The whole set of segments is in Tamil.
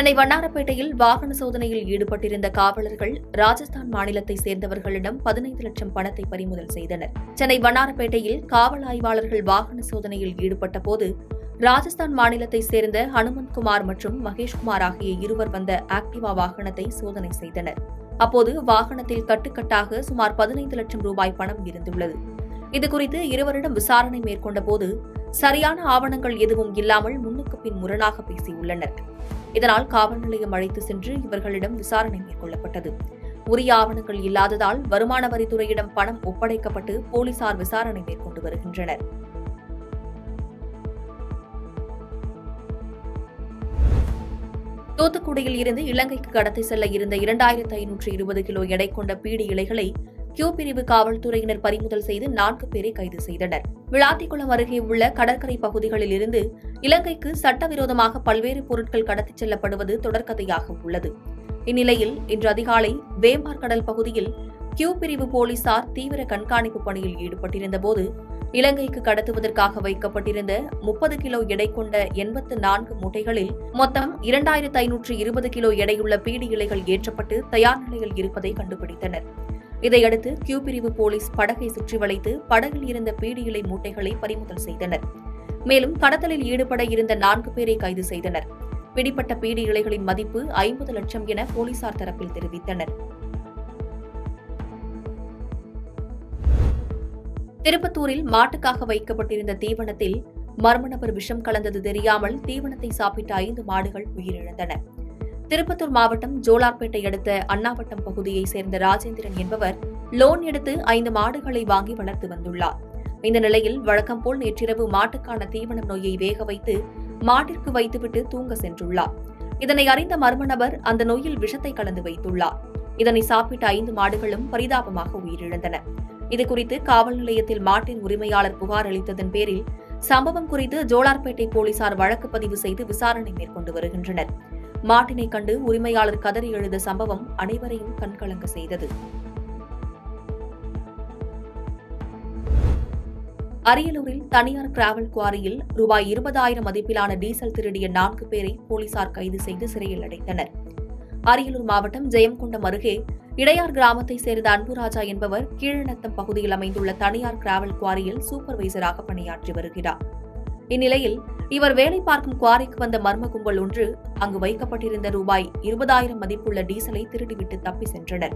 சென்னை வண்ணாரப்பேட்டையில் வாகன சோதனையில் ஈடுபட்டிருந்த காவலர்கள் ராஜஸ்தான் மாநிலத்தை சேர்ந்தவர்களிடம் 15 லட்சம் பணத்தை பறிமுதல் செய்தனர். சென்னை வண்ணாரப்பேட்டையில் காவல் ஆய்வாளர்கள் வாகன சோதனையில் ஈடுபட்ட போது ராஜஸ்தான் மாநிலத்தை சேர்ந்த ஹனுமந்த்குமார் மற்றும் மகேஷ்குமார் ஆகிய இருவர் வந்த ஆக்டிவா வாகனத்தை சோதனை செய்தனர். அப்போது வாகனத்தில் கட்டுக்கட்டாக சுமார் 15 லட்சம் ரூபாய் பணம் இருந்துள்ளது. இதுகுறித்து இருவரிடம் விசாரணை மேற்கொண்ட போது சரியான ஆவணங்கள் எதுவும் இல்லாமல் முன்னுக்கு பின் முரணாக பேசியுள்ளனர். இதனால் காவல் நிலையம் அழைத்து சென்று இவர்களிடம் விசாரணை மேற்கொள்ளப்பட்டது. உரிய ஆவணங்கள் இல்லாததால் வருமான வரித்துறையிடம் பணம் ஒப்படைக்கப்பட்டு போலீசார் விசாரணை மேற்கொண்டு வருகின்றனர். தூத்துக்குடியில் இருந்து இலங்கைக்கு கடத்தி செல்ல இருந்த 2520 கிலோ எடை கொண்ட பீடி இலைகளை கியூ பிரிவு காவல்துறையினர் பறிமுதல் செய்து 4 பேரை கைது செய்தனர். விளாத்திக்குளம் அருகே உள்ள கடற்கரை பகுதிகளில் இருந்து இலங்கைக்கு சட்டவிரோதமாக பல்வேறு பொருட்கள் கடத்திச் செல்லப்படுவது தொடர்கதையாக உள்ளது. இந்நிலையில் இன்று அதிகாலை வேம்பார் கடல் பகுதியில் கியூ பிரிவு போலீசார் தீவிர கண்காணிப்பு பணியில் ஈடுபட்டிருந்தபோது இலங்கைக்கு கடத்துவதற்காக வைக்கப்பட்டிருந்த 30 கிலோ எடை கொண்ட 84 மூட்டைகளில் மொத்தம் 2520 கிலோ எடையுள்ள பீடி இலைகள் ஏற்றப்பட்டு தயார் நிலையில் இருப்பதை கண்டுபிடித்தனர். இதையடுத்து கியூ பிரிவு போலீஸ் படகை சுற்றி வளைத்து படகில் இருந்த பீடி இலை மூட்டைகளை பறிமுதல் செய்தனர். மேலும் கடத்தலில் ஈடுபட இருந்த 4 பேரை கைது செய்தனர். பிடிப்பட்ட பீடி இலைகளின் மதிப்பு 50 லட்சம் என போலீசார் தரப்பில் தெரிவித்தனர். திருப்பத்தூரில் மாட்டுக்காக வைக்கப்பட்டிருந்த தீவனத்தில் மர்ம நபர் விஷம் கலந்தது தெரியாமல் தீவனத்தை சாப்பிட்ட 5 மாடுகள் உயிரிழந்தன. திருப்பத்தூர் மாவட்டம் ஜோலார்பேட்டை அடுத்த அண்ணாவட்டம் பகுதியைச் சேர்ந்த ராஜேந்திரன் என்பவர் லோன் எடுத்து 5 மாடுகளை வாங்கி வளர்த்து வந்துள்ளார். இந்த நிலையில் வழக்கம் போல் நேற்றிரவு மாட்டுக்கான தீவனம் நோயை வேக வைத்து மாட்டிற்கு வைத்துவிட்டு தூங்க சென்றுள்ளார். இதனை அறிந்த மர்ம நபர் அந்த நோயில் விஷத்தை கலந்து வைத்துள்ளார். இதனை சாப்பிட்ட 5 மாடுகளும் பரிதாபமாக உயிரிழந்தன. இதுகுறித்து காவல் நிலையத்தில் மாட்டின் உரிமையாளர் புகார் அளித்ததன் பேரில் சம்பவம் குறித்து ஜோலார்பேட்டை போலீசார் வழக்கு பதிவு செய்து விசாரணை மேற்கொண்டு வருகின்றனர். மாட்டினை கண்டு உரிமையாளர் கதறி எழுத சம்பவம் அனைவரையும் கண்கலங்க செய்தது. அரியலூரில் தனியார் கிராவல் குவாரியில் ரூபாய் 20,000 மதிப்பிலான டீசல் திருடிய 4 பேரை போலீசார் கைது செய்து சிறையில் அடைத்தனர். அரியலூர் மாவட்டம் ஜெயம்கொண்டம் அருகே இடையார் கிராமத்தை சேர்ந்த அன்புராஜா என்பவர் கீழநத்தம் பகுதியில் அமைந்துள்ள தனியார் கிராவல் குவாரியில் சூப்பர்வைசராக பணியாற்றி வருகிறார். இந்நிலையில் இவர் வேலை பார்க்கும் குவாரிக்கு வந்த மர்ம கும்பல் ஒன்று அங்கு வைக்கப்பட்டிருந்த ரூபாய் 20,000 மதிப்புள்ள டீசலை திருடிவிட்டு தப்பி சென்றனர்.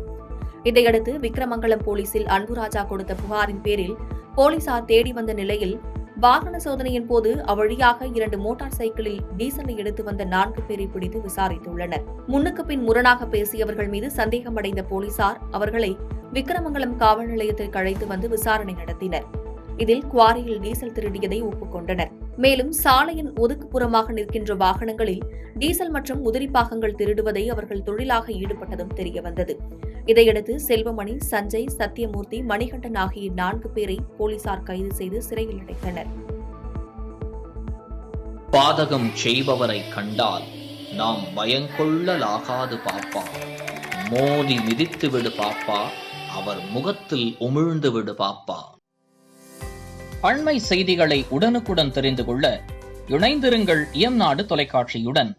இதையடுத்து விக்கிரமங்கலம் போலீசில் அன்புராஜா கொடுத்த புகாரின் பேரில் போலீசார் தேடி வந்த நிலையில் வாகன சோதனையின் போது அவ்வழியாக 2 மோட்டார் சைக்கிளில் டீசலை எடுத்து வந்த 4 பேரை பிடித்து விசாரித்துள்ளனர். முன்னுக்கு பின் முரணாக பேசியவர்கள் மீது சந்தேகமடைந்த போலீசார் அவர்களை விக்கிரமங்கலம் காவல் நிலையத்திற்கு அழைத்து வந்து விசாரணை நடத்தினர். இதில் குவாரியில் டீசல் திருடியதை ஒப்புக்கொண்டனர். மேலும் சாலையின் ஒதுக்குப்புறமாக நிற்கின்ற வாகனங்களில் டீசல் மற்றும் உதிரி பாகங்கள் திருடுவதை அவர்கள் தொழிலாக ஈடுபட்டதும் தெரியவந்தது. இதையடுத்து செல்வமணி, சஞ்சய், சத்தியமூர்த்தி, மணிகண்டன் ஆகிய 4 பேரை போலீசார் கைது செய்து சிறையில் அடைத்தனர். பாதகம் செய்பவரை கண்டால் நாம் பயங்கொள்ளலாகாது பாப்பா, மோதி மிதித்து விடு பாப்பா, அவர் முகத்தில் உமிழ்ந்து விடு பாப்பா. அண்மை செய்திகளை உடனுக்குடன் தெரிந்து கொள்ள இணைந்திருங்கள் இயம்நாடு தொலைக்காட்சியுடன்.